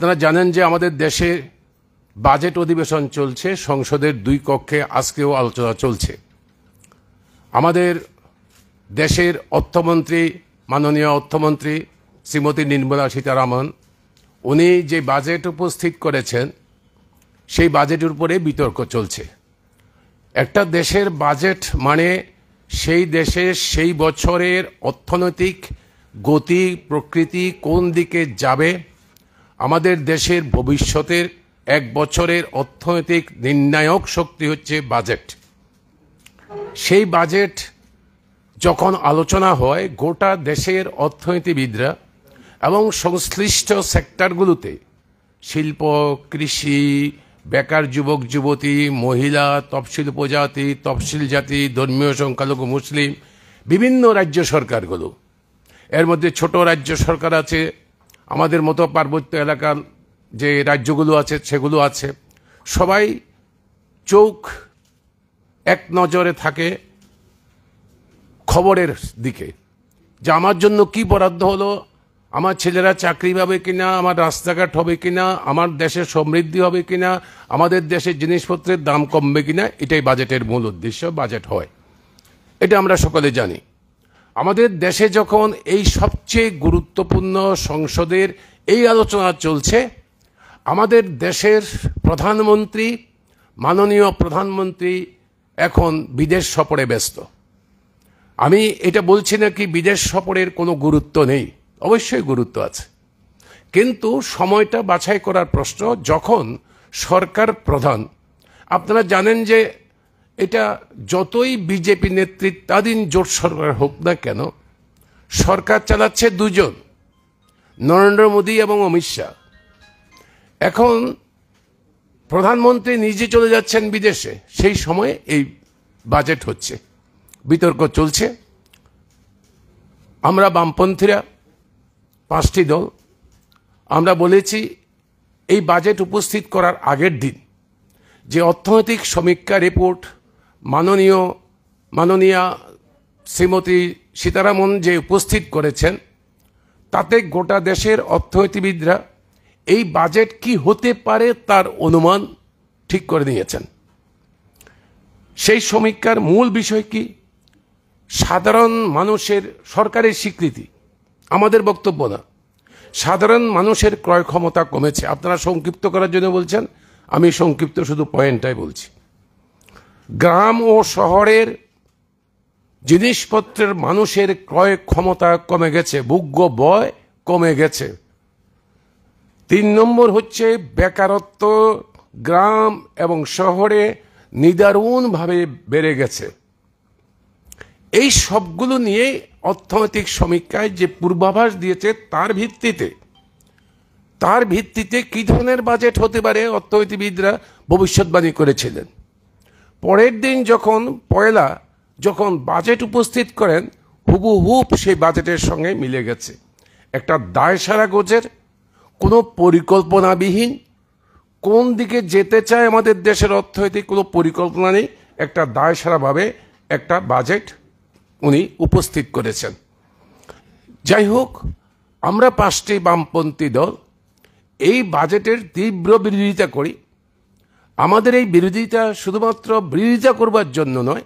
আপনারা জানেন যে আমাদের দেশে বাজেট অধিবেশন চলছে, সংসদের দুই কক্ষে আজকেও আলোচনা চলছে। আমাদের দেশের অর্থমন্ত্রী, মাননীয় অর্থমন্ত্রী শ্রীমতী নির্মলা সীতারামন, উনি যে বাজেট উপস্থিত করেছেন সেই বাজেটের উপরে বিতর্ক চলছে। একটা দেশের বাজেট মানে সেই দেশের সেই বছরের অর্থনৈতিক গতি প্রকৃতি কোন দিকে যাবে, আমাদের দেশের ভবিষ্যতের এক বছরের অর্থনৈতিক নির্ণায়ক শক্তি হচ্ছে বাজেট। সেই বাজেট যখন আলোচনা হয়, গোটা দেশের অর্থনীতিবিদরা এবং সংশ্লিষ্ট সেক্টরগুলোতে শিল্প, কৃষি, বেকার যুবক যুবতী, মহিলা, তফসিল উপজাতি, তফসিল জাতি, ধর্মীয় সংখ্যালঘু মুসলিম, বিভিন্ন রাজ্য সরকারগুলো, এর মধ্যে ছোট রাজ্য সরকার আছে, আমাদের মতো পার্বত্য এলাকার যে রাজ্যগুলো আছে সেগুলো আছে, সবাই চোখ এক নজরে থাকে খবরের দিকে যে আমার জন্য কি বরাদ্দ হলো, আমার ছেলেরা চাকরি পাবে কিনা, আমার রাস্তাঘাট হবে কিনা, আমার দেশের সমৃদ্ধি হবে কিনা, আমাদের দেশের জিনিসপত্রের দাম কমবে কিনা। এটাই বাজেটের মূল উদ্দেশ্য, বাজেট হয়, এটা আমরা সকলে জানি। আমাদের দেশে যখন এই সবচেয়ে গুরুত্বপূর্ণ সংসদের এই আলোচনা চলছে, আমাদের দেশের প্রধানমন্ত্রী, মাননীয় প্রধানমন্ত্রী এখন বিদেশ সফরে ব্যস্ত। আমি এটা বলছি না কি বিদেশ সফরের কোনো গুরুত্ব নেই, অবশ্যই গুরুত্ব আছে, কিন্তু সময়টা বাছাই করার প্রশ্ন। যখন সরকার প্রধান, আপনারা জানেন যে এটা যতই বিজেপি নেতৃত্বাধীন জোট সরকার হোক না কেন, সরকার চালাচ্ছে দুজন, নরেন্দ্র মোদী এবং অমিত শাহ। এখন প্রধানমন্ত্রী নিজে চলে যাচ্ছেন বিদেশে, সেই সময়ে এই বাজেট হচ্ছে, বিতর্ক চলছে। আমরা বামপন্থীরা 5টি দল আমরা বলেছি এই বাজেট উপস্থিত করার আগের দিন যে অর্থনৈতিক সমীক্ষা রিপোর্ট মাননীয়া শ্রীমতী সীতারামন যে উপস্থিত করেছেন, তাতে গোটা দেশের অর্থনীতিবিদরা এই বাজেট কি হতে পারে তার অনুমান ঠিক করে নিয়েছেন। সেই সমীক্ষার মূল বিষয় কি? সাধারণ মানুষের, সরকারের স্বীকৃতি, আমাদের বক্তব্য না, সাধারণ মানুষের ক্রয় ক্ষমতা কমেছে। আপনারা সংক্ষিপ্ত করার জন্য বলছেন, আমি সংক্ষিপ্ত শুধু পয়েন্টটাই বলছি। গ্রাম ও শহরের জিনিসপত্রের মানুষের ক্রয় ক্ষমতা কমে গেছে, ভোগ্য ব্যয় কমে গেছে। 3 নম্বর হচ্ছে বেকারত্ব গ্রাম এবং শহরে নিদারুণভাবে বেড়ে গেছে। এই সবগুলো নিয়ে অর্থনৈতিক সমীক্ষায় যে পূর্বাভাস দিয়েছে তার ভিত্তিতে কি ধরনের বাজেট হতে পারে অর্থনীতিবিদরা ভবিষ্যৎবাণী করেছিলেন। পরের দিন যখন বাজেট উপস্থিত করেন, হুবহুব সেই বাজেটের সঙ্গে মিলে গেছে। একটা দায়সারা গোছের, কোনো পরিকল্পনাবিহীন, কোন দিকে যেতে চায় আমাদের দেশের অর্থনীতি কোনো পরিকল্পনা নেই, একটা দায়সারাভাবে একটা বাজেট উনি উপস্থিত করেছেন। যাই হোক, আমরা 5টি বামপন্থী দল এই বাজেটের তীব্র বিরোধিতা করি। আমাদের এই বিরোধিতা শুধুমাত্র বিরোধিতা করবার জন্য নয়,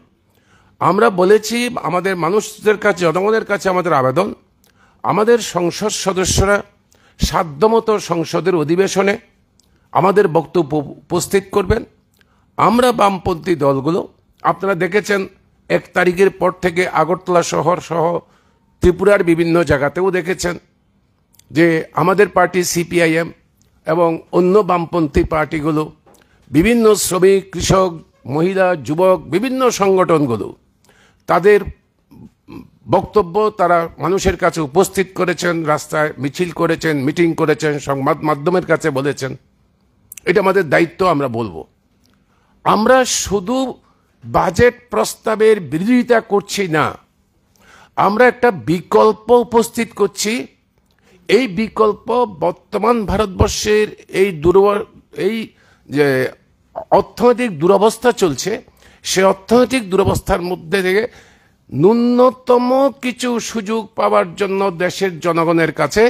আমরা বলেছি আমাদের মানুষদের কাছে, জনগণের কাছে আমাদের আবেদন, আমাদের সংসদ সদস্যরা সাধ্যমতো সংসদের অধিবেশনে আমাদের বক্তব্য উপস্থিত করবেন। আমরা বামপন্থী দলগুলো, আপনারা দেখেছেন 1 তারিখের পর থেকে আগরতলা শহর সহ ত্রিপুরার বিভিন্ন জায়গাতেও দেখেছেন যে আমাদের পার্টি সিপিআইএম এবং অন্য বামপন্থী পার্টিগুলো, বিভিন্ন শ্রমিক, কৃষক, মহিলা, যুবক, বিভিন্ন সংগঠনগুলো তাদের বক্তব্য তারা মানুষের কাছে উপস্থিত করেছেন, রাস্তায় মিছিল করেছেন, মিটিং করেছেন, সংবাদ মাধ্যমের কাছে বলেছেন। এটা আমাদের দায়িত্ব, আমরা বলবো। আমরা শুধু বাজেট প্রস্তাবের বিরোধিতা করছি না, আমরা একটা বিকল্প উপস্থিত করছি। এই বিকল্প বর্তমান ভারতবর্ষের এই যে অর্থনৈতিক দুরবস্থা চলছে, সে অর্থনৈতিক দুরবস্থার মধ্যে থেকে ন্যূনতম কিছু সুযোগ পাওয়ার জন্য দেশের জনগণের কাছে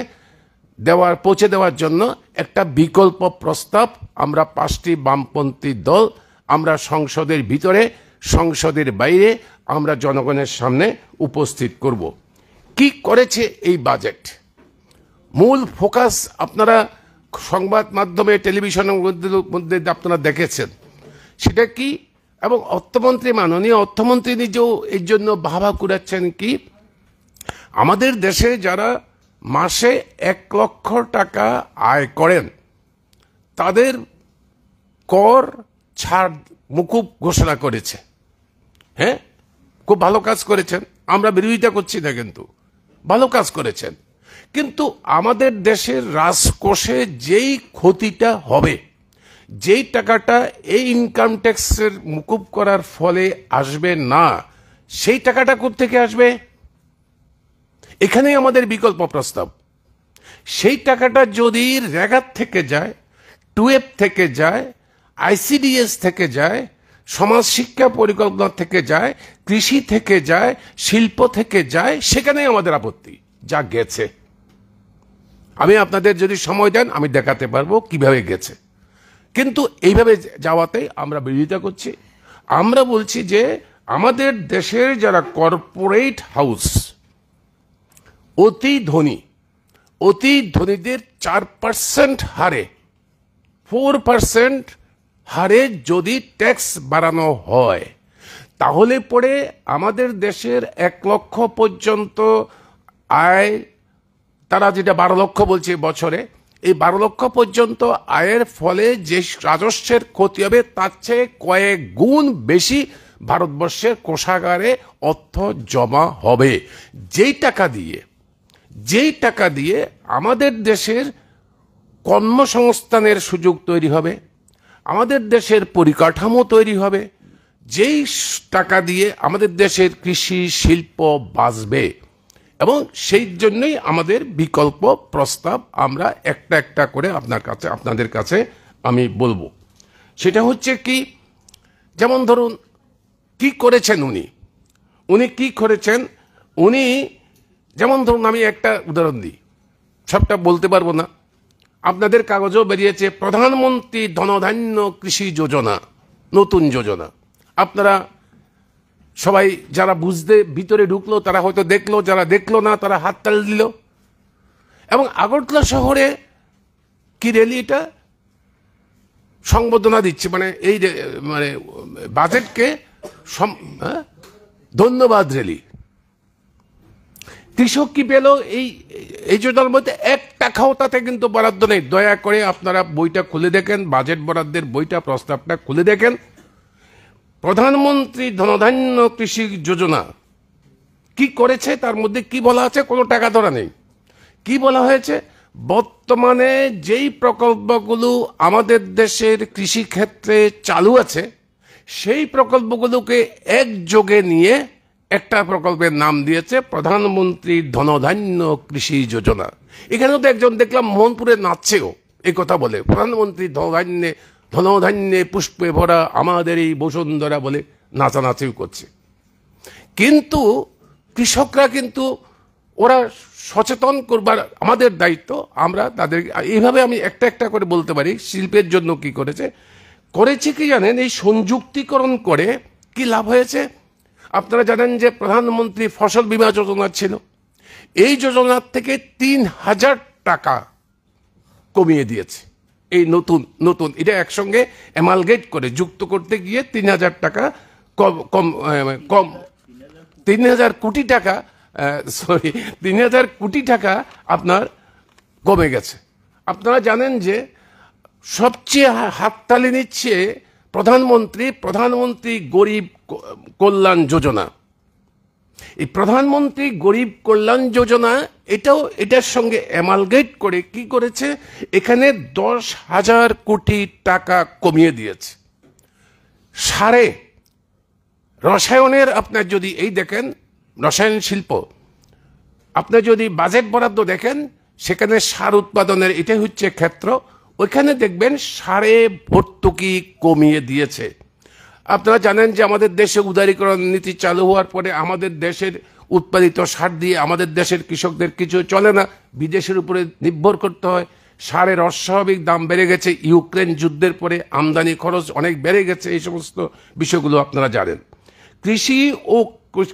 পৌঁছে দেওয়ার জন্য একটা বিকল্প প্রস্তাব আমরা 5টি বামপন্থী দল আমরা সংসদের ভিতরে সংসদের বাইরে আমরা জনগণের সামনে উপস্থিত করব। কি করেছে এই বাজেট? মূল ফোকাস আপনারা সংবাদ মাধ্যমে টেলিভিশনের মধ্যে আপনারা দেখেছেন, সেটা কি? এবং অর্থমন্ত্রী, মাননীয় অর্থমন্ত্রী নিজেও এর জন্য বাহবা কুড়াচ্ছেন কি, আমাদের দেশে যারা মাসে 1 লক্ষ টাকা আয় করেন তাদের কর ছাড় মুকুব ঘোষণা করেছে। হ্যাঁ, খুব ভালো কাজ করেছেন, আমরা বিরোধিতা করছি না, কিন্তু ভালো কাজ করেছেন। কিন্তু আমাদের দেশের রাজকোষে যেই ক্ষতিটা হবে, যেই টাকাটা এই ইনকাম ট্যাক্সের মুকুব করার ফলে আসবে না, সেই টাকাটা কোত্থেকে আসবে? এখানেই আমাদের বিকল্প প্রস্তাব। সেই টাকাটা যদি রেগার থেকে যায়, টুয়েব থেকে যায়, আইসিডিএস থেকে যায়, সমাজ শিক্ষা পরিকল্পনা থেকে যায়, কৃষি থেকে যায়, শিল্প থেকে যায়, সেখানেই আমাদের আপত্তি। যা গেছে, আমি আপনাদের যদি সময় দেন আমি দেখাতে পারবো কিভাবে গেছে। কিন্তু এইভাবে যাওয়াতে আমরা বিরোধিতা করছি। আমরা বলছি যে আমাদের দেশের যারা কর্পোরেট হাউস অতি ধনীদের 4% হারে 4% হারে যদি ট্যাক্স বাড়ানো হয়, তাহলে পরে আমাদের দেশের 1 লক্ষ পর্যন্ত আয়, তারা যেটা 12 লক্ষ বলছে বছরে, এই 12 লক্ষ পর্যন্ত আয়ের ফলে যে রাজস্বের ক্ষতি হবে তার চেয়ে কয়েক গুণ বেশি ভারতবর্ষের কোষাগারে অর্থ জমা হবে। যেই টাকা দিয়ে আমাদের দেশের কর্মসংস্থানের সুযোগ তৈরি হবে, আমাদের দেশের পরিকাঠামো তৈরি হবে, যেই টাকা দিয়ে আমাদের দেশের কৃষি শিল্প বাঁচবে। এবং সেই জন্যই আমাদের বিকল্প প্রস্তাব আমরা একটা একটা করে আপনাদের কাছে আমি বলবো। সেটা হচ্ছে কি, যেমন ধরুন কি করেছেন উনি কি করেছেন, উনি যেমন ধরুন, আমি একটা উদাহরণ দিই, সবটা বলতে পারবো না, আপনাদের কাগজেও বেরিয়েছে প্রধানমন্ত্রী ধনধান্য কৃষি যোজনা, নতুন যোজনা। আপনারা সবাই যারা বুঝতে ভিতরে ঢুকলো তারা হয়তো দেখলো, যারা দেখলো না তারা হাততালি দিল। এবং আগরতলা শহরে কি র্যালি, এটা সংবর্ধনা দিচ্ছে, মানে বাজেটকে ধন্যবাদ র্যালি। কৃষক কি পেল এই যোজনার মধ্যে? 1 টাকাও তাতে কিন্তু বরাদ্দ নেই। দয়া করে আপনারা বইটা খুলে দেখেন, বাজেট বরাদ্দের বইটা, প্রস্তাবটা খুলে দেখেন। প্রধানমন্ত্রী ধনধান্য কৃষি যোজনা কি করেছে, তার মধ্যে কি বলা আছে? কোনো টাকা ধরা নেই। কি বলা হয়েছে? বর্তমানে যেই প্রকল্পগুলো আমাদের দেশের কৃষি ক্ষেত্রে চালু আছে, সেই প্রকল্পগুলোকে একযোগে নিয়ে একটা প্রকল্পের নাম দিয়েছে প্রধানমন্ত্রী ধনধান্য কৃষি যোজনা। এখানেও তো একজন দেখলাম মোহনপুরে নাচছেও এই কথা বলে, প্রধানমন্ত্রী ধনধান্যে পুষ্পে ভরা আমাদের এই বসুন্ধরা বলে নাচানাচিও করছে। কিন্তু কৃষকরা কিন্তু ওরা সচেতন করবার আমাদের দায়িত্ব, আমরা তাদের এইভাবে আমি একটা একটা করে বলতে পারি। শিল্পের জন্য কি করেছে কি জানেন? এই সংযুক্তিকরণ করে কি লাভ হয়েছে আপনারা জানেন যে প্রধানমন্ত্রী ফসল বীমা যোজনা ছিল, এই যোজনার থেকে 3000 টাকা কমিয়ে দিয়েছে। এই নতুন এটা একসঙ্গে অ্যামালগেট করে যুক্ত করতে গিয়ে 3000 টাকা কম 3000 কোটি টাকা 3000 কোটি টাকা আপনার কমে গেছে। আপনারা জানেন যে সবচেয়ে হাততালি নিচ্ছে প্রধানমন্ত্রী গরিব কল্যাণ যোজনা। এই প্রধানমন্ত্রী গরিব কল্যাণ যোজনা এটার সঙ্গে অ্যামালগেট করে কি করেছে, এখানে 10,000 কোটি টাকা কমিয়ে দিয়েছে। সারে রসায়নের আপনার যদি এই দেখেন, রসায়ন শিল্প আপনার যদি বাজেট বরাদ্দ দেখেন, সেখানে সার উৎপাদনের এটাই হচ্ছে ক্ষেত্র, ওইখানে দেখবেন সারে ভর্তুকি কমিয়ে দিয়েছে। আপনারা জানেন যে আমাদের দেশে উদারীকরণ নীতি চালু হওয়ার পরে আমাদের দেশের উৎপাদিত সার দিয়ে আমাদের দেশের কৃষকদের কিছু চলে না, বিদেশের উপরে নির্ভর করতে হয়। সারের অস্বাভাবিক দাম বেড়ে গেছে, ইউক্রেন যুদ্ধের পরে আমদানি খরচ অনেক বেড়ে গেছে। এই সমস্ত বিষয়গুলো আপনারা জানেন। কৃষি ও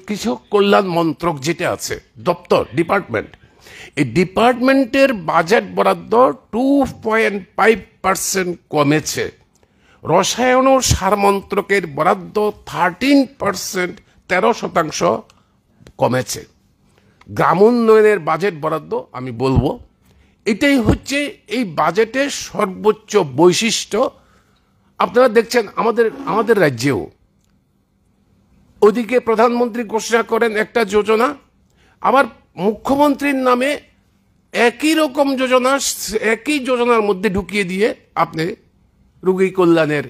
কৃষক কল্যাণ মন্ত্রক যেটা আছে, দপ্তর, ডিপার্টমেন্ট, এই ডিপার্টমেন্টের বাজেট বরাদ্দ 2.5% কমেছে। রসায়ন ও সার মন্ত্রকের বরাদ্দ 13% কমেছে। গ্রাম উন্নয়নের বাজেট বরাদ্দ আমি বলবো এটাই হচ্ছে এই বাজেটের সর্বোচ্চ বৈশিষ্ট্য। আপনারা দেখছেন আমাদের রাজ্যেও ওদিকে প্রধানমন্ত্রী ঘোষণা করেন একটা যোজনা, আবার মুখ্যমন্ত্রীর নামে একই রকম যোজনা একই যোজনার মধ্যে ঢুকিয়ে দিয়ে আপনি রোগী কল্যাণের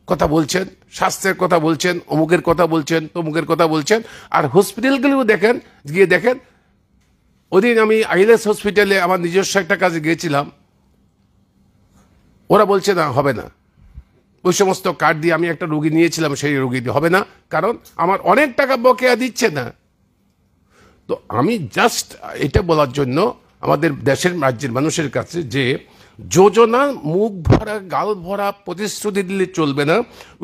কথা বলছেন, স্বাস্থ্যের কথা বলছেন, অমুকের কথা বলছেন, তমুকের কথা বলছেন। আর হসপিটালগুলো গিয়ে দেখেন। ওদিন আমি আইলেস হসপিটালে আমার নিজস্ব একটা কাজে গিয়েছিলাম, ওরা বলছে না, হবে না। ওই সমস্ত কার্ড দিয়ে আমি একটা রোগী নিয়েছিলাম, সেই রোগী দিয়ে হবে না, কারণ আমার অনেক টাকা বকেয়া দিচ্ছে না। তো আমি জাস্ট এটা বলার জন্য আমাদের দেশের রাজ্যের মানুষের কাছে যে যোজনা মুখ ভরা গাল ভরা প্রতিশ্রুতি দিলে চলবে না,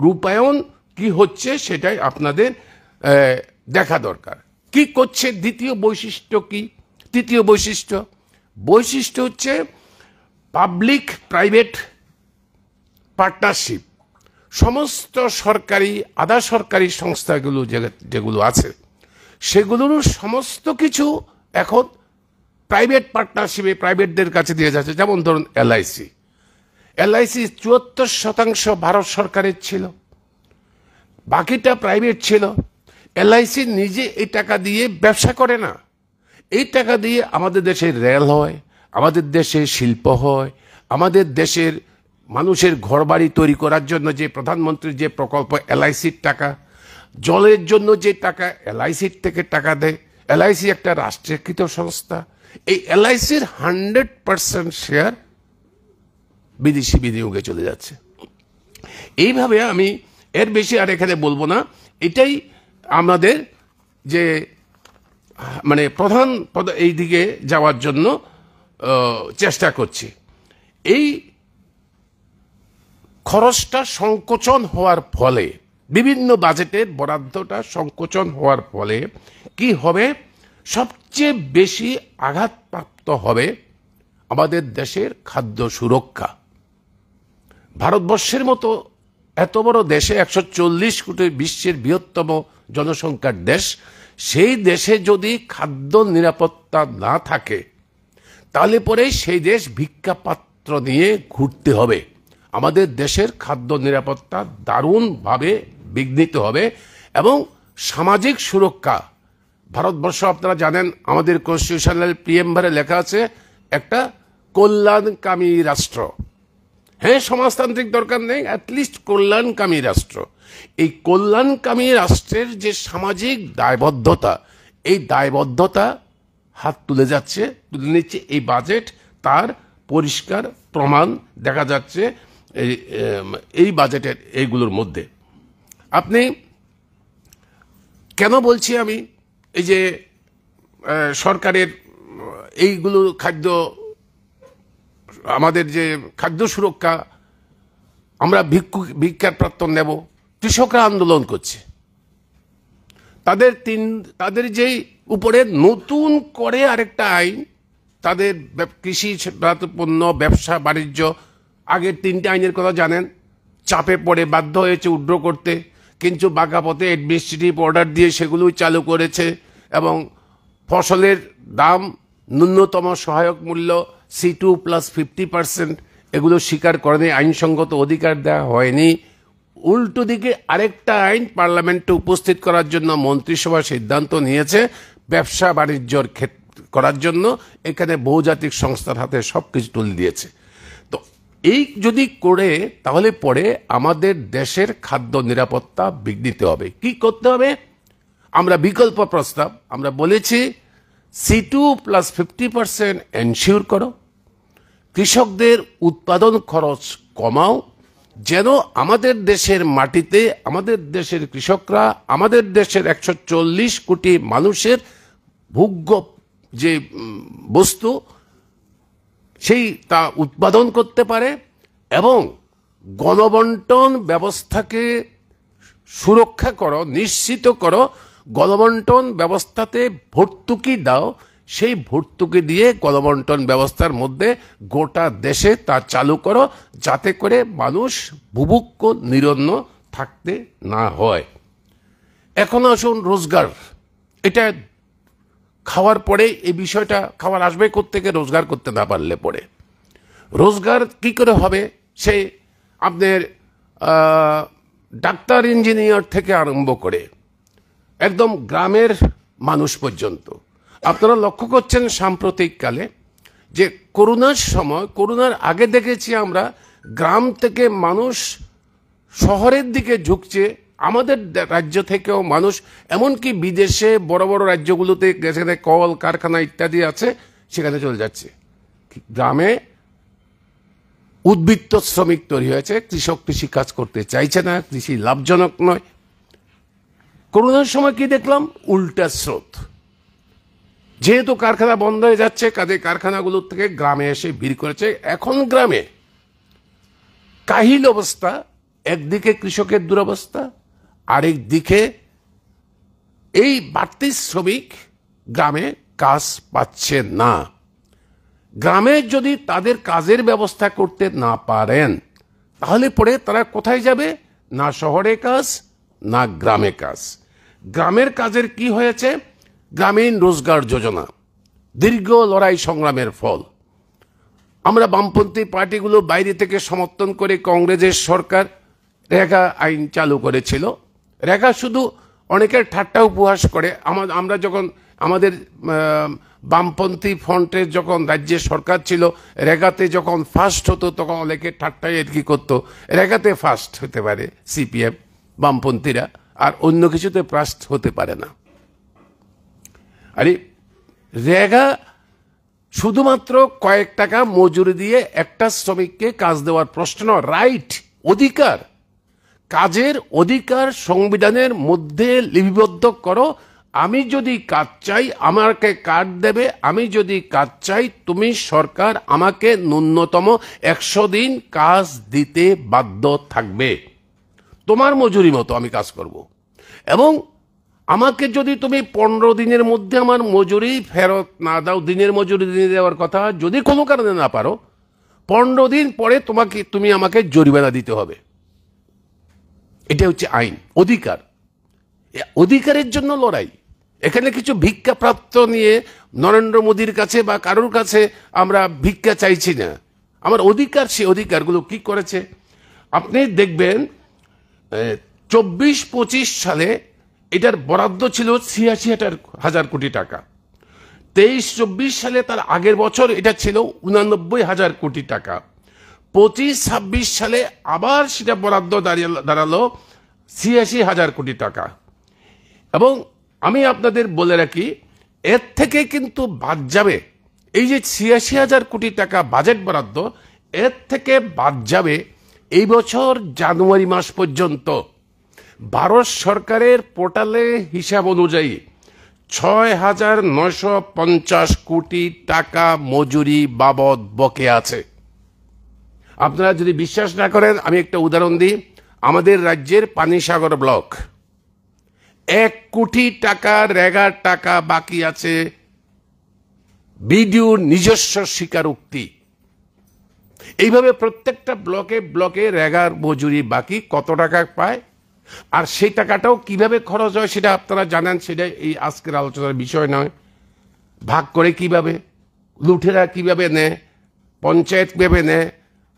রূপায়ণ কি হচ্ছে সেটাই আপনাদের দেখা দরকার। কি করছে? দ্বিতীয় বৈশিষ্ট্য কি? তৃতীয় বৈশিষ্ট্য হচ্ছে পাবলিক প্রাইভেট পার্টনারশিপ। সমস্ত সরকারি আধা সরকারি সংস্থাগুলো যেগুলো আছে সেগুলোর সমস্ত কিছু এখন প্রাইভেট পার্টনারশিপে প্রাইভেটদের কাছে দিয়ে যাচ্ছে। যেমন ধরুন এলআইসি 74% ভারত সরকারের ছিল, বাকিটা প্রাইভেট ছিল। এলআইসি নিজে এই টাকা দিয়ে ব্যবসা করে না, এই টাকা দিয়ে আমাদের দেশের রেল হয়, আমাদের দেশের শিল্প হয়, আমাদের দেশের মানুষের ঘরবাড়ি তৈরি করার জন্য যে প্রধানমন্ত্রীর যে প্রকল্প, এলআইসির টাকা, জলের জন্য যে টাকা এলআইসির থেকে টাকা দেয়। এলআইসি একটা রাষ্ট্রীয়কৃত সংস্থা। এই এলআইসির 100% শেয়ার বিদেশি বিনিয়োগে চলে যাচ্ছে। এইভাবে আমি এর বেশি আর এখানে বলবো না। এটাই আমাদের যে মানে প্রধান এই দিকে যাওয়ার জন্য চেষ্টা করছি। এই খরচটা সংকোচন হওয়ার ফলে, বিভিন্ন বাজেটের বরাদ্দটা সংকোচন হওয়ার ফলে কি হবে? সবচেয়ে বেশি আঘাতপ্রাপ্ত হবে আমাদের দেশের খাদ্য সুরক্ষা। ভারতবর্ষের মতো এত বড় দেশে, 140 কোটি বিশ্বের বৃহত্তম জনসংখ্যার দেশ, সেই দেশে যদি খাদ্য নিরাপত্তা না থাকে তাহলে পরে সেই দেশ ভিক্ষাপাত্র নিয়ে ঘুরতে হবে। আমাদের দেশের খাদ্য নিরাপত্তা দারুণভাবে বিঘ্নিত হবে। এবং সামাজিক সুরক্ষা, ভারতবর্ষ আপনারা জানেন আমাদের কনস্টিটিউশনাল প্রিএম্বারে লেখা আছে একটা কল্যাণকামী রাষ্ট্র। হ্যাঁ, সমাজতান্ত্রিক দরকার নেই, অ্যাটলিস্ট কল্যাণকামী রাষ্ট্র। এই কল্যাণকামী রাষ্ট্রের যে সামাজিক দায়বদ্ধতা, এই দায়বদ্ধতা হাত তুলে নিচ্ছে এই বাজেট। তার পরিষ্কার প্রমাণ দেখা যাচ্ছে এই বাজেটের এইগুলোর মধ্যে। আপনি কেন বলছি আমি এই যে সরকারের এইগুলো আমাদের যে খাদ্য সুরক্ষা, আমরা ভিক্ষার প্রার্থন নেব। কৃষকরা আন্দোলন করছে, তাদের যেই উপরে নতুন করে আরেকটা আইন, তাদের কৃষি পণ্য ব্যবসা বাণিজ্য, আগের 3টে আইনের কথা জানেন, চাপে পড়ে বাধ্য হয়েছে উইথড্র করতে, কিন্তু বাঁকা পথে অ্যাডমিনিস্ট্রেটিভ অর্ডার দিয়ে সেগুলোই চালু করেছে। এবং ফসলের দাম, ন্যূনতম সহায়ক মূল্য, C2+50%, এগুলো স্বীকার করেনি, আইনসঙ্গত অধিকার দেওয়া হয়নি। উল্টো দিকে আরেকটা আইন পার্লামেন্টে উপস্থিত করার জন্য মন্ত্রিসভা সিদ্ধান্ত নিয়েছে ব্যবসা বাণিজ্যর করার জন্য। এখানে বহুজাতিক সংস্থার হাতে সবকিছু তুলে দিয়েছে। তো এই যদি করে তাহলে পরে আমাদের দেশের খাদ্য নিরাপত্তা বিঘ্নিত হবে। কি করতে হবে? আমরা বিকল্প প্রস্তাব আমরা বলেছি, C2+50% এনশিওর করো, কৃষকদের উৎপাদন খরচ কমাও, যেন আমাদের দেশের মাটিতে আমাদের দেশের কৃষকরা আমাদের দেশের 140 কোটি মানুষের ভোগ্য যে বস্তু সেই তা উৎপাদন করতে পারে এবং গণবন্টন ব্যবস্থাকে সুরক্ষা করো, নিশ্চিত করো, গণবন্টন ব্যবস্থাতে ভর্তুকি দাও, সেই ভর্তুকি দিয়ে গণবন্টন ব্যবস্থার মধ্যে গোটা দেশে তা চালু করো, যাতে করে মানুষ বুভুক্ষ নিরন্ন থাকতে না হয়। এখন আসুন রোজগার। এটা খাওয়ার পরে এই বিষয়টা, খাবার আসবে কোত্থেকে রোজগার করতে না পারলে পরে? রোজগার কি করে হবে? সেই আপনার ডাক্তার ইঞ্জিনিয়ার থেকে আরম্ভ করে একদম গ্রামের মানুষ পর্যন্ত। আপনারা লক্ষ্য করছেন সাম্প্রতিককালে যে করোনার সময়, করোনার আগে দেখেছি আমরা গ্রাম থেকে মানুষ শহরের দিকে ঝুঁকছে, আমাদের রাজ্য থেকেও মানুষ এমনকি বিদেশে বড় বড় রাজ্যগুলোতে যেখানে কল কারখানা ইত্যাদি আছে সেখানে চলে যাচ্ছে। গ্রামে উদ্বৃত্ত শ্রমিক তৈরি হয়েছে, কৃষক কৃষি কাজ করতে চাইছে না, কৃষি লাভজনক নয়। করোনার সময় কি দেখলাম? উল্টা স্রোত। যেহেতু কারখানা বন্ধ হয়ে যাচ্ছে, কাজে কারখানাগুলোর থেকে গ্রামে এসে ভিড় করেছে। এখন গ্রামে কাহিল অবস্থা, একদিকে কৃষকের দুরবস্থা, আরেক দিকে এই বাড়তি শ্রমিক গ্রামে কাজ পাচ্ছে না। গ্রামে যদি তাদের কাজের ব্যবস্থা করতে না পারেন তাহলে পরে তারা কোথায় যাবে? না শহরে কাজ, না গ্রামে কাজ। গ্রামের কাজের কি হয়েছে? গ্রামীণ রোজগার যোজনা দীর্ঘ লড়াই সংগ্রামের ফল। আমরা বামপন্থী পার্টিগুলো বাইরে থেকে সমর্থন করে কংগ্রেসের সরকার রেগা আইন চালু করেছিল। রেগা শুধু অনেকের ঠাট্টা উপহাস করে। আমরা যখন আমাদের বামপন্থী ফ্রন্টের যখন রাজ্যের সরকার ছিল, রেগাতে যখন ফার্স্ট হতো তখন অনেকে ঠাট্টাই আর কি করতো, রেগাতে ফার্স্ট হতে পারে সিপিএম বামপন্থীরা, আর অন্য কিছুতে ফার্স্ট হতে পারে না। আরে রেগা শুধুমাত্র কয়েক টাকা মজুরি দিয়ে একটা শ্রমিককে কাজ দেওয়ার প্রশ্ন, রাইট, অধিকার, কাজের অধিকার সংবিধানের মধ্যে লিপিবদ্ধ করো। আমি যদি কাজ চাই আমাকে কার্ড দেবে, আমি যদি কাজ চাই তুমি সরকার আমাকে ন্যূনতম 100 দিন কাজ দিতে বাধ্য থাকবে, তোমার মজুরি মতো আমি কাজ করব। এবং আমাকে যদি তুমি 15 দিনের মধ্যে আমার মজুরি ফেরত না দাও, দিনের মজুরি দিয়ে দেওয়ার কথা, যদি কোনো কারণে না পারো 15 দিন পরে তুমি আমাকে জরিমানা দিতে হবে। এটা হচ্ছে আইন, অধিকার। অধিকারের জন্য লড়াই। এখানে কিছু ভিক্ষা প্রাপ্ত নিয়ে নরেন্দ্র মোদীর কাছে বা কারোর কাছে আমরা ভিক্ষা চাইছি না। আমার অধিকার, সে অধিকারগুলো কি করেছে আপনি দেখবেন। 24-25 সালে এটার বরাদ্দ ছিল 86,000 কোটি টাকা। 23-24 সালে তার আগের বছর এটা ছিল 89,000 কোটি টাকা। 25-26 সালে আবার সেটা বরাদ্দ দাঁড়ালো 86,000 কোটি টাকা। এবং আমি আপনাদের বলে রাখি, এর থেকে কিন্তু বাদ যাবে এই যে 86,000 কোটি টাকা বাজেট বরাদ্দ, এর থেকে বাদ যাবে এই বছর জানুয়ারি মাস পর্যন্ত ভারত সরকারের পোর্টালে হিসাব অনুযায়ী 6,950 কোটি টাকা মজুরি বাবদ বকেয়া আছে। আপনারা যদি বিশ্বাস না করেন আমি একটা উদাহরণ দিই। আমাদের রাজ্যের পানিসাগর ব্লক 1 কোটি টাকা রেগার টাকা বাকি আছে, বিডিওর নিজস্ব স্বীকারোক্তি। এইভাবে প্রত্যেকটা ব্লকে ব্লকে রেগার মজুরি বাকি কত টাকা পায়, আর সেই টাকাটাও কিভাবে খরচ হয় সেটা আপনারা জানেন। সেটা এই আজকের আলোচনার বিষয় নয়। ভাগ করে কিভাবে, লুঠেরা কিভাবে নেয়, পঞ্চায়েত কিভাবে নেয়,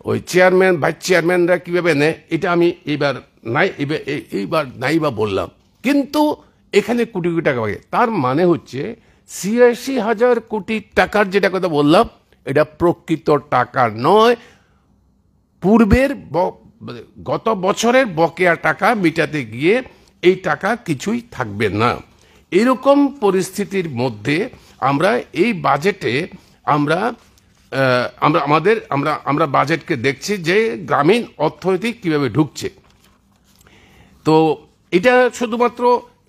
ওই চেয়ারম্যান ভাইস চেয়ারম্যানরা কিভাবে নেয়, এটা আমি এইবার নাই বা বললাম। কিন্তু এখানে কোটি কোটি টাকা পাবে। তার মানে হচ্ছে 86,000 কোটি টাকার যেটা কথা বললাম এটা প্রকৃত টাকা নয়, পূর্বের গত বছরের বকেয়া টাকা মেটাতে গিয়ে এই টাকা কিছুই থাকবে না। এরকম পরিস্থিতির মধ্যে আমরা এই বাজেটে আমরা আমরা আমরা বাজেটকে দেখছি যে গ্রামীণ অর্থনীতি কিভাবে ঢুকছে। তো এটা শুধুমাত্র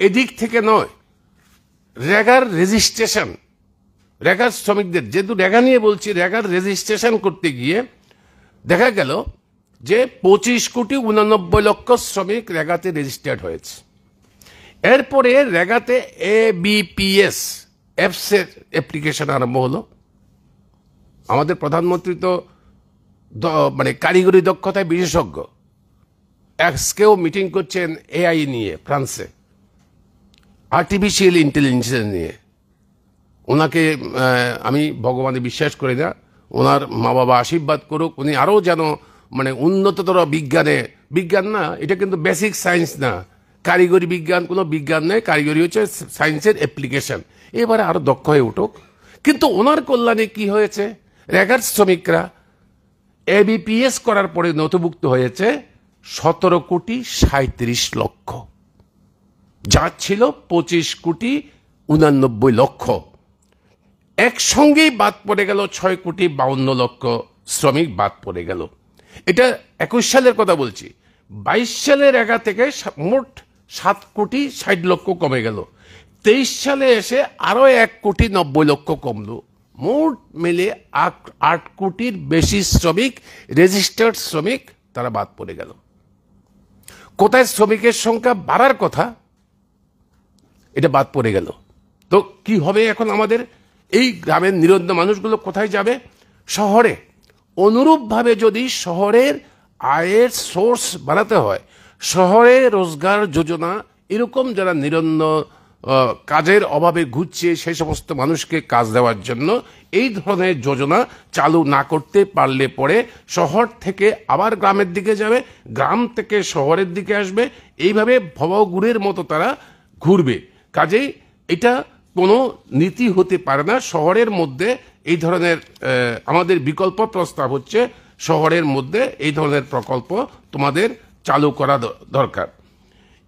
এদিক থেকে নয়, রেগার রেজিস্ট্রেশন, রেগার শ্রমিকদের, যেহেতু রেগা নিয়ে বলছি, রেগার রেজিস্ট্রেশন করতে গিয়ে দেখা গেল যে 25,89,00,000 শ্রমিক রেগাতে রেজিস্টার্ড হয়েছে। এরপরে রেগাতে ABPS অ্যাপসের অ্যাপ্লিকেশন আরম্ভ হলো। আমাদের প্রধানমন্ত্রী তো মানে কারিগরি দক্ষতায় বিশেষজ্ঞ, আজকেও মিটিং করছেন AI নিয়ে ফ্রান্সে, আর্টিফিশিয়াল ইন্টেলিজেন্স নিয়ে। ওনাকে আমি ভগবানে বিশ্বাস করি না, ওনার মা বাবা আশীর্বাদ করুক, উনি আরও যেন মানে উন্নততর বিজ্ঞান না, এটা কিন্তু বেসিক সায়েন্স না, কারিগরি বিজ্ঞান কোনো বিজ্ঞান নয়, কারিগরি হচ্ছে সায়েন্সের অ্যাপ্লিকেশন, এবারে আরও দক্ষ হয়ে উঠুক। কিন্তু ওনার কল্যাণে কি হয়েছে, রেগার শ্রমিকরা ABPS করার পরে নথিভুক্ত হয়েছে 17,37,00,000, যা ছিল 25,89,00,000। একসঙ্গেই বাদ পড়ে গেল 6,52,00,000 শ্রমিক বাদ পড়ে গেল। এটা 21 সালের কথা বলছি। 22 সালের রেগা থেকে মোট 7,60,00,000 কমে গেল। 23 সালে এসে আরো 1,90,00,000 কমলো। মোট মিলে 8 কোটির বেশি শ্রমিক, রেজিস্টার্ড শ্রমিক, তারা বাদ পড়ে গেল। কোথায় শ্রমিকের সংখ্যা বাড়ার কথা, এটা বাদ পড়ে গেল। তো কি হবে এখন আমাদের? এই গ্রামের নিরন্ন মানুষগুলো কোথায় যাবে? শহরে। অনুরূপভাবে যদি শহরের আয়ের সোর্স বাড়াতে হয়, শহরে রোজগার যোজনা, এরকম যারা নিরন্ন কাজের অভাবে ঘুরছে সেই সমস্ত মানুষকে কাজ দেওয়ার জন্য এই ধরনের যোজনা চালু না করতে পারলে পরে শহর থেকে আবার গ্রামের দিকে যাবে, গ্রাম থেকে শহরের দিকে আসবে, এইভাবে ভবঘুরের মতো তারা ঘুরবে। কাজেই এটা কোনো নীতি হতে পারে না। শহরের মধ্যে এই ধরনের আমাদের বিকল্প প্রস্তাব হচ্ছে, শহরের মধ্যে এই ধরনের প্রকল্প তোমাদের চালু করা দরকার।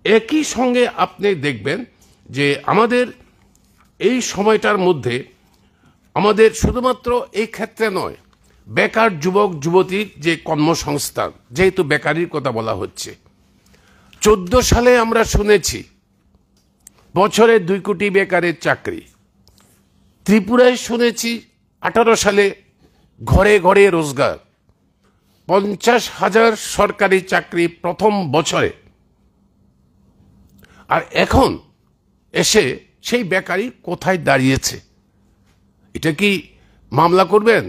একই সঙ্গে আপনি দেখবেন যে আমাদের এই সময়টার মধ্যে আমাদের শুধুমাত্র এই ক্ষেত্রে নয়, বেকার যুবক যুবতীর যে কর্মসংস্থান, যেহেতু বেকারির কথা বলা হচ্ছে, 14 সালে আমরা শুনেছি বছরে 2 কোটি বেকারের চাকরি। ত্রিপুরায় শুনেছি 18 সালে ঘরে ঘরে রোজগার, 50,000 সরকারি চাকরি প্রথম বছরে। আর এখন এসে সেই বেকারি কোথায় দাঁড়িয়েছে? এটা কি মামলা করবেন?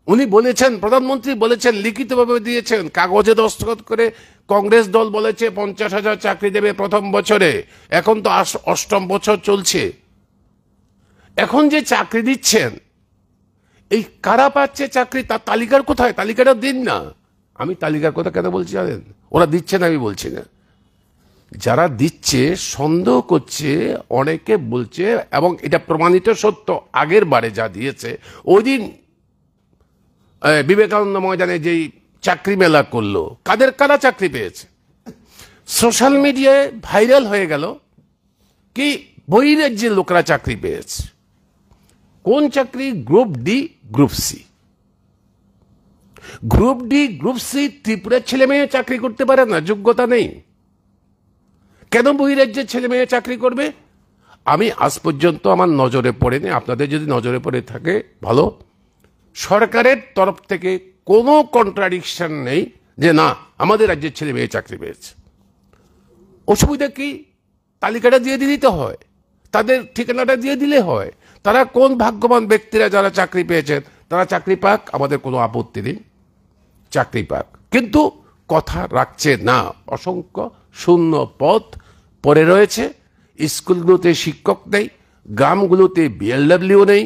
উনি বলেছেন, প্রধানমন্ত্রী বলেছেন, লিখিতভাবে দিয়েছেন, কাগজে দস্তখত করে কংগ্রেস দল বলেছে 50,000 চাকরি দেবে প্রথম বছরে। এখন তো 8ম বছর চলছে। এখন যে চাকরি দিচ্ছেন, এই কারা পাচ্ছে চাকরি, তার তালিকার কোথায়? তালিকাটা দিন না। আমি তালিকার কথা কেন বলছি জানেন? ওরা দিচ্ছে না আমি বলছি না, যারা দিচ্ছে সন্দেহ করছে, অনেকে বলছে, এবং এটা প্রমাণিত সত্য, আগের বারে যা দিয়েছে, ওই দিন বিবেকানন্দ ময়দানে যেই চাকরি মেলা করলো, কারা চাকরি পেয়েছে? সোশ্যাল মিডিয়ায় ভাইরাল হয়ে গেল কি বহিরাজ্যের লোকরা চাকরি পেয়েছে। কোন চাকরি? Group D, group C. Group D, group C ত্রিপুরার ছেলে মেয়ে চাকরি করতে পারে না, যোগ্যতা নেই। কেন বহিরাজ্যের ছেলে মেয়ে চাকরি করবে? আমি আজ পর্যন্ত আমার নজরে পড়েনি, আপনাদের যদি নজরে পড়ে থাকে ভালো। সরকারের তরফ থেকে কোনো কন্ট্রাডিকশন নেই যে না আমাদের রাজ্যের ছেলে মেয়ে চাকরি পেয়েছে। অসুবিধা কি? তালিকাটা দিয়ে দিতে হয়, তাদের ঠিকানাটা দিয়ে দিলে হয়। তারা কোন ভাগ্যবান ব্যক্তিরা যারা চাকরি পেয়েছেন, তারা চাকরি পাক, আমাদের কোনো আপত্তি নেই, চাকরি পাক। কিন্তু কথা রাখছে না, অসংখ্য শূন্য পদ পড়ে রয়েছে। স্কুলগুলোতে শিক্ষক নেই, গ্রামগুলোতে BLW নেই,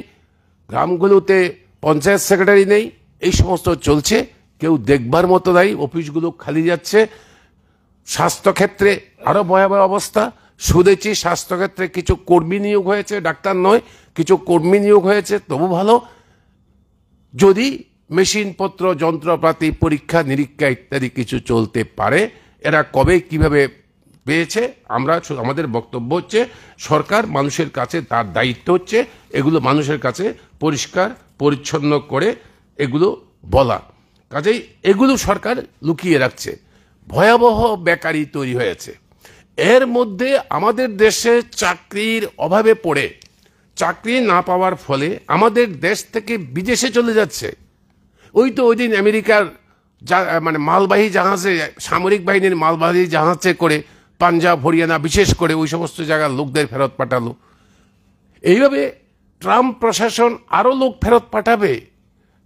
গ্রামগুলোতে পঞ্চায়েত সেক্রেটারি নেই, এই সমস্ত চলছে, কেউ দেখবার মতো নাই, অফিসগুলো খালি যাচ্ছে। স্বাস্থ্যক্ষেত্রে আরো ভয়াবহ অবস্থা। শুনেছি স্বাস্থ্যক্ষেত্রে কিছু কর্মী নিয়োগ হয়েছে, ডাক্তার নয়, কিছু কর্মী নিয়োগ হয়েছে, তবু ভালো। যদি মেশিনপত্র, যন্ত্রপাতি, পরীক্ষা নিরীক্ষা ইত্যাদি কিছু চলতে পারে, এরা কবে কিভাবে পেয়েছে? আমাদের বক্তব্য হচ্ছে সরকার মানুষের কাছে, তার দায়িত্ব হচ্ছে এগুলো মানুষের কাছে পরিষ্কার পরিচ্ছন্ন করে এগুলো বলা। কাজেই এগুলো সরকার লুকিয়ে রাখছে। ভয়াবহ বেকারি তৈরি হয়েছে। এর মধ্যে আমাদের দেশে চাকরির অভাবে পড়ে চাকরি না পাওয়ার ফলে আমাদের দেশ থেকে বিদেশে চলে যাচ্ছে। ওই দিন আমেরিকার মানে মালবাহী জাহাজে, সামরিক বাহিনীর মালবাহী জাহাজে করে পাঞ্জাব, হরিয়ানা, বিশেষ করে ওই সমস্ত জায়গার লোকদের ফেরত পাঠালো। এইভাবে ট্রাম্প প্রশাসন আরও লোক ফেরত পাঠাবে।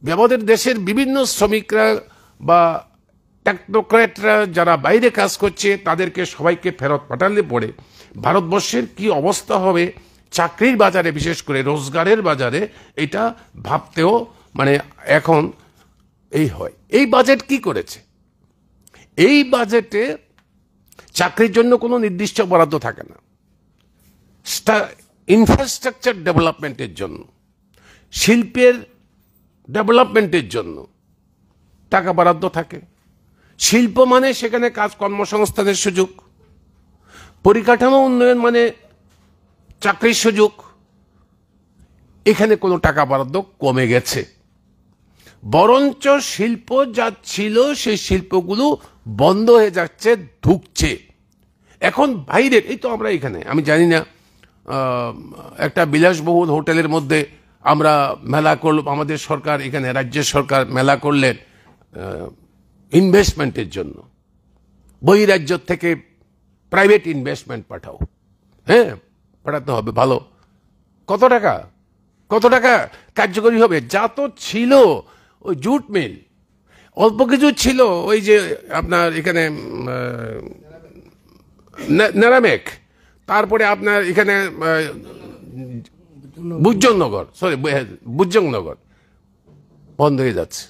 আমাদের দেশের বিভিন্ন শ্রমিকরা বা টেকনোক্র্যাটরা যারা বাইরে কাজ করছে তাদেরকে সবাইকে ফেরত পাঠালে পড়ে ভারতবর্ষের কি অবস্থা হবে চাকরির বাজারে, বিশেষ করে রোজগারের বাজারে, এটা ভাবতেও মানে এখন এই হয়। এই বাজেট কি করেছে? এই বাজেটে চাকরির জন্য কোনো নির্দিষ্ট বরাদ্দ থাকে না। ইনফ্রাস্ট্রাকচার ডেভেলপমেন্টের জন্য, শিল্পের ডেভেলপমেন্টের জন্য টাকা বরাদ্দ থাকে। শিল্প মানে সেখানে কাজ, কর্মসংস্থানের সুযোগ। পরিকাঠামো উন্নয়ন মানে চাকরির সুযোগ। এখানে কোনো টাকা বরাদ্দ কমে গেছে। বরঞ্চ শিল্প যা ছিল সেই শিল্পগুলো বন্ধ হয়ে যাচ্ছে, ঢুকছে এখন বাইরের। এই তো আমরা এখানে, আমি জানি না, একটা বিলাসবহুল হোটেলের মধ্যে আমরা মেলা করল, আমাদের সরকার এখানে রাজ্যের সরকার মেলা করলেন ইনভেস্টমেন্টের জন্য। বহিরাজ্য থেকে প্রাইভেট ইনভেস্টমেন্ট পাঠাও। হ্যাঁ, পাঠাতে হবে। ভালো। কত টাকা? কত টাকা কার্যকরী হবে? যা তো ছিল ওই জুট মিল, অল্প কিছু ছিল ওই যে আপনার এখানে নারামেক, তারপরে আপনার এখানে বুজ্জংনগর বন্ধ হয়ে যাচ্ছে।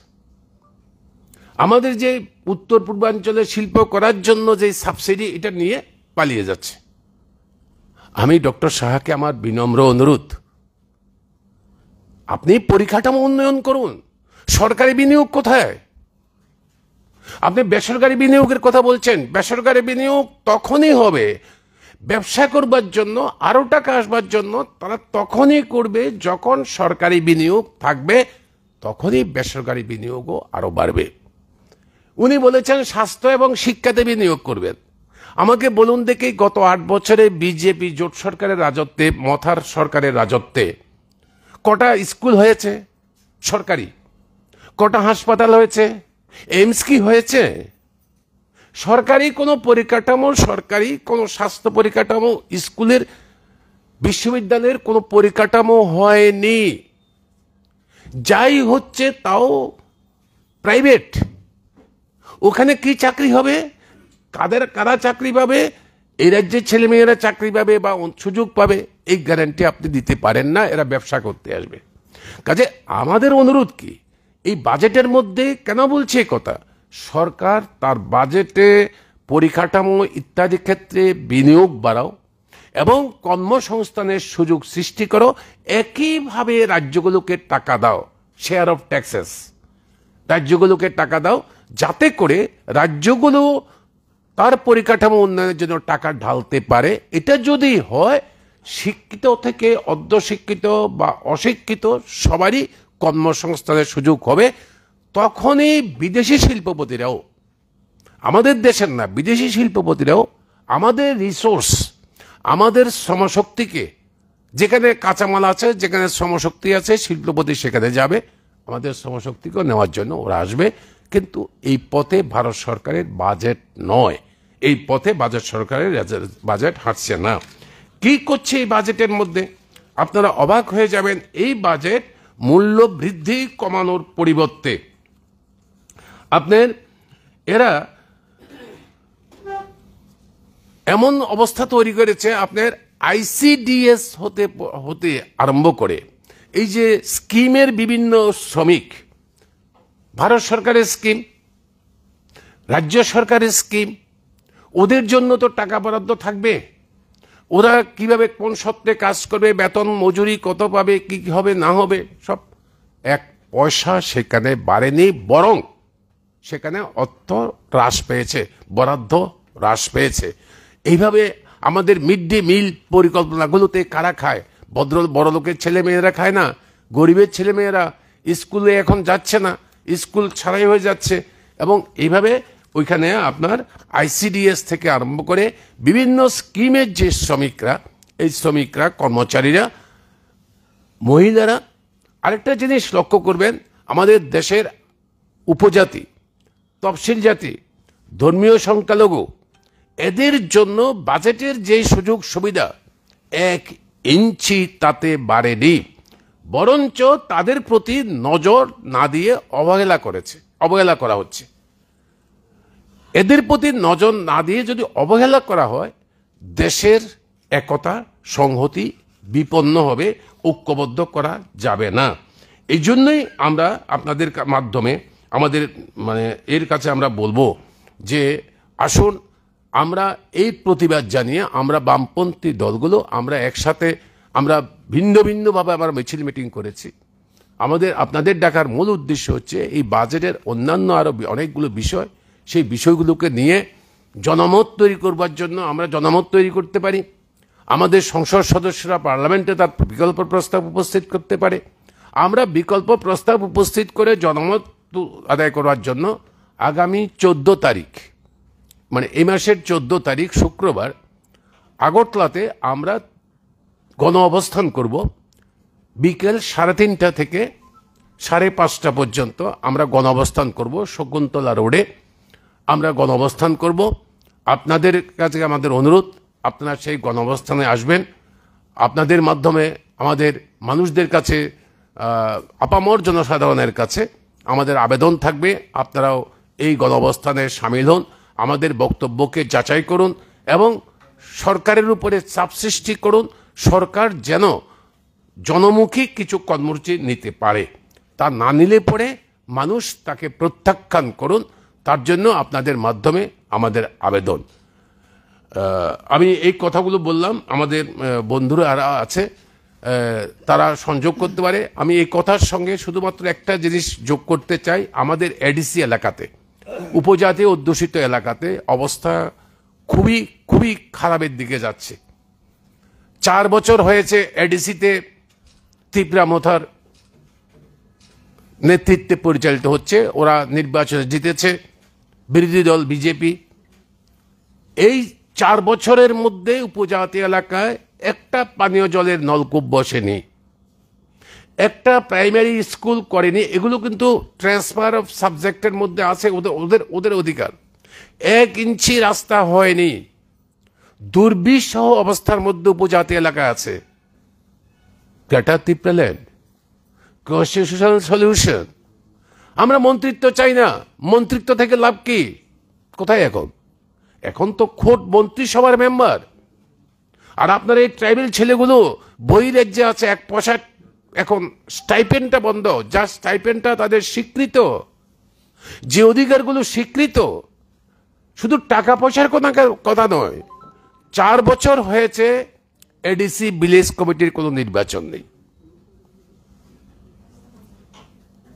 আমাদের যে উত্তর পূর্বাঞ্চলে শিল্প করার জন্য যে সাবসিডি, এটা নিয়ে পালিয়ে যাচ্ছে। আমি ডক্টর সাহাকে আমার বিনম্র অনুরোধ, আপনি পরিকাঠামো উন্নয়ন করুন। সরকারি বিনিয়োগ কোথায়? আপনি বেসরকারি বিনিয়োগের কথা বলছেন। বেসরকারি বিনিয়োগ তখনই হবে, ব্যবসা করবার জন্য, আরো টাকা আসবার জন্য তারা তখনই করবে যখন সরকারি বিনিয়োগ থাকবে, তখনই বেসরকারি বিনিয়োগও আরো বাড়বে। উনি বলেছেন স্বাস্থ্য এবং শিক্ষাতে বিনিয়োগ করবেন। আমাকে বলুন দেখি, গত 8 বছরে বিজেপি জোট সরকারের রাজত্বে, মথার সরকারের রাজত্বে কটা স্কুল হয়েছে সরকারি? কটা হাসপাতাল হয়েছে? এইমস কি হয়েছে? সরকারি কোনো পরিকাঠামো, সরকারি কোনো স্বাস্থ্য পরিকাঠামো, স্কুলের, বিশ্ববিদ্যালয়ের কোনো পরিকাঠামো হয়নি। যাই হচ্ছে তাও প্রাইভেট। ওখানে কি চাকরি হবে? কারা চাকরি পাবে? এই রাজ্যের ছেলেমেয়েরা চাকরি পাবে বা সুযোগ পাবে, এই গ্যারান্টি আপনি দিতে পারেন না। এরা ব্যবসা করতে আসবে। কাজে আমাদের অনুরোধ কি, এই বাজেটের মধ্যে কেন বলছে কথা, সরকার তার বাজেটে পরিকাঠামো ইত্যাদি ক্ষেত্রে বিনিয়োগ বাড়াও এবং কর্মসংস্থানের সুযোগ সৃষ্টি করো। একইভাবে রাজ্যগুলোকে টাকা দাও, শেয়ার অফ ট্যাক্সেস, রাজ্যগুলোকে টাকা দাও, যাতে করে রাজ্যগুলো তার পরিকাঠামো উন্নয়নের জন্য টাকা ঢালতে পারে। এটা যদি হয়, শিক্ষিত থেকে অর্ধশিক্ষিত বা অশিক্ষিত সবারই কর্মসংস্থানের সুযোগ হবে। তখনই বিদেশি শিল্পপতিরাও, আমাদের দেশের না, বিদেশি শিল্পপতিরাও আমাদের রিসোর্স, আমাদের শ্রমশক্তিকে, যেখানে কাঁচামাল আছে, যেখানে শ্রমশক্তি আছে, শিল্পপতি সেখানে যাবে, আমাদের শ্রমশক্তিকেও নেওয়ার জন্য ওরা আসবে। কিন্তু এই পথে ভারত সরকারের বাজেট নয়, এই পথে ভারত সরকারের বাজেট হাঁটছে না। কি করছে এই বাজেটের মধ্যে? আপনারা অবাক হয়ে যাবেন। এই বাজেট মূল্য বৃদ্ধি কমানোর পরিবর্তে আপনার এরা এমন অবস্থা তৈরি করেছে, আপনার আইসিডিএস হতে আরম্ভ করে এই যে স্কিমের বিভিন্ন শ্রমিক, ভারত সরকারের স্কিম, রাজ্য সরকারের স্কিম, ওদের জন্য তো টাকা বরাদ্দ থাকবে। ওরা কিভাবে, কোন সত্ত্বে কাজ করবে, বেতন মজুরি কত পাবে, কি হবে না হবে, সব এক পয়সা সেখানে বাড়েনি, বরং সেখানে অর্থ হ্রাস পেয়েছে, বরাদ্দ হ্রাস পেয়েছে। এইভাবে আমাদের মিড ডে মিল পরিকল্পনাগুলোতে কারা খায়? বড় লোকের ছেলে মেয়েরা খায় না, গরিবের ছেলে মেয়েরা স্কুলে এখন যাচ্ছে না, স্কুল ছাড়াই হয়ে যাচ্ছে। এবং এইভাবে ওইখানে আপনার আইসিডিএস থেকে আরম্ভ করে বিভিন্ন স্কিমের যে শ্রমিকরা, এই শ্রমিকরা, কর্মচারীরা, মহিলারা, আরেকটা জিনিস লক্ষ্য করবেন, আমাদের দেশের উপজাতি, তফসিল জাতি, ধর্মীয় সংখ্যালঘু, এদের জন্য বাজেটের যে সুযোগ সুবিধা 1 ইঞ্চি তাতে বাড়েনি, বরঞ্চ তাদের প্রতি নজর না দিয়ে অবহেলা করা হচ্ছে। এদের প্রতি নজর না দিয়ে যদি অবহেলা করা হয়, দেশের একতা সংহতি বিপন্ন হবে, ঐক্যবদ্ধ করা যাবে না। এই জন্যই আমরা আপনাদের মাধ্যমে আমাদের এর কাছে আমরা বলবো যে আসুন আমরা এই প্রতিবাদ জানিয়ে আমরা বামপন্থী দলগুলো আমরা একসাথে আমরা ভিন্ন ভিন্নভাবে আমরা মিছিল মিটিং করেছি। আপনাদের ডাকার মূল উদ্দেশ্য হচ্ছে এই বাজেটের অন্যান্য আরও অনেকগুলো বিষয়, সেই বিষয়গুলোকে নিয়ে জনমত তৈরি করবার জন্য আমরা জনমত তৈরি করতে পারি। আমাদের সংসদ সদস্যরা পার্লামেন্টে তার বিকল্প প্রস্তাব উপস্থিত করতে পারে। আমরা বিকল্প প্রস্তাব উপস্থিত করে জনমত আদায় করার জন্য আগামী 14 তারিখ, এই মাসের 14 তারিখ শুক্রবার আগরতলাতে আমরা গণ অবস্থান করব। বিকেল 3:30 থেকে 5:30 পর্যন্ত আমরা গণ অবস্থান করব। শকুন্তলা রোডে আমরা গণ অবস্থান করব। আপনাদের কাছে আমাদের অনুরোধ, আপনারা সেই গণ অবস্থানে আসবেন। আপনাদের মাধ্যমে আমাদের মানুষদের কাছে, আপামর জনসাধারণের কাছে আমাদের আবেদন থাকবে, আপনারাও এই গণ অবস্থানে সামিল হন, আমাদের বক্তব্যকে যাচাই করুন এবং সরকারের উপরে চাপ সৃষ্টি করুন, সরকার যেন জনমুখী কিছু কর্মসূচি নিতে পারে। তা না নিলে পরে মানুষ তাকে প্রত্যাখ্যান করুন, তার জন্য আপনাদের মাধ্যমে আমাদের আবেদন। আমি এই কথাগুলো বললাম, আমাদের বন্ধুরা যারা আছে তারা সংযোগ করতে পারে। আমি এই কথার সঙ্গে শুধুমাত্র একটা জিনিস যোগ করতে চাই, আমাদের এডিসি এলাকাতে, উপজাতি অধ্যুষিত এলাকাতে অবস্থা খুবই খুবই খারাপের দিকে যাচ্ছে। 4 বছর হয়েছে এডিসিতে ত্রিপুরা মোথার নেতৃত্বে পরিচালিত হচ্ছে, ওরা নির্বাচনে জিতেছে, বিরোধী দল বিজেপি। এই 4 বছরের মধ্যে উপজাতি এলাকায় একটা পানীয় জলের নলকূপ বসেনি, একটা প্রাইমারি স্কুল করেনি। এগুলো কিন্তু ট্রান্সফার অফ সাবজেক্টের মধ্যে আছে, ওদের অধিকার। 1 ইঞ্চি রাস্তা হয়নি, দুর্বিষহ অবস্থার মধ্যে উপজাতি এলাকা আছে। Greater Tripura land, constitutional solution. আমরা মন্ত্রিত্ব চাই না, মন্ত্রিত্ব থেকে লাভ কি? কোথায় এখন তো খোদ মন্ত্রিসভার মেম্বার। আর আপনার এই ট্রাইবেল ছেলেগুলো বহিরাজ্যে আছে, 1 পয়সা এখন স্টাইপেন্ডটা বন্ধ, যা স্টাইপেন্ডটা তাদের স্বীকৃত, যে অধিকারগুলো স্বীকৃত, শুধু টাকা পয়সার কথা নয়। 4 বছর হয়েছে এডিসি ভিলেজ কমিটির কোনো নির্বাচন নেই।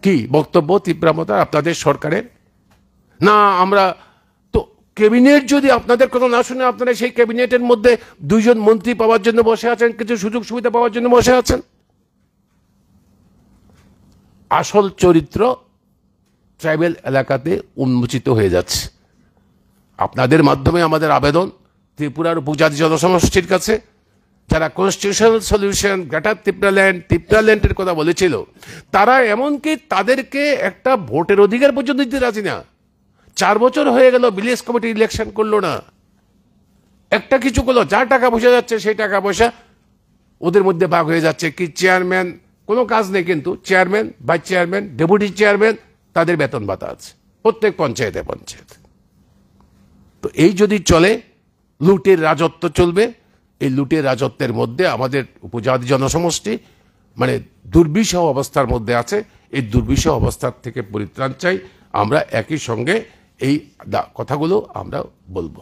কি বক্তব্য ত্রিপুরা মোথার আপনাদের সরকারের? না, আমরা তো ক্যাবিনেট যদি আপনাদের কথা না শুনে আপনারা সেই ক্যাবিনেটের মধ্যে 2 জন মন্ত্রী পাওয়ার জন্য বসে আছেন, কিছু সুযোগ সুবিধা পাওয়ার জন্য বসে আছেন। আসল চরিত্র ট্রাইবেল এলাকাতে উন্মোচিত হয়ে যাচ্ছে। আপনাদের মাধ্যমে আমাদের আবেদন ত্রিপুরার উপজাতি জনসমষ্টির কাছে, যারা কনস্টিটিউশনাল সলিউশন, গ্রেটার ত্রিপুরা ল্যান্ডের কথা বলেছিল, তারা এমনকি তাদেরকে একটা ভোটের অধিকার পর্যন্ত দিতে রাজি না। 4 বছর হয়ে গেল, ভিলেজ কমিটি ইলেকশন করলো না, একটা কিছু করলো। যা টাকা পয়সা যাচ্ছে সেই টাকা পয়সা ওদের মধ্যে ভাগ হয়ে যাচ্ছে। কি চেয়ারম্যান, কোনো কাজ নেই, কিন্তু chairman, vice chairman, deputy chairman, তাদের বেতন ভাতা আছে প্রত্যেক পঞ্চায়েতে। তো এই যদি চলে, লুটের রাজত্ব চলবে। এই লুটের রাজত্বের মধ্যে আমাদের উপজাতি জনসমষ্টি দুর্বিষহ অবস্থার মধ্যে আছে। এই দুর্বিষহ অবস্থার থেকে পরিত্রাণ চাই। আমরা একই সঙ্গে এই কথাগুলো আমরা বলবো।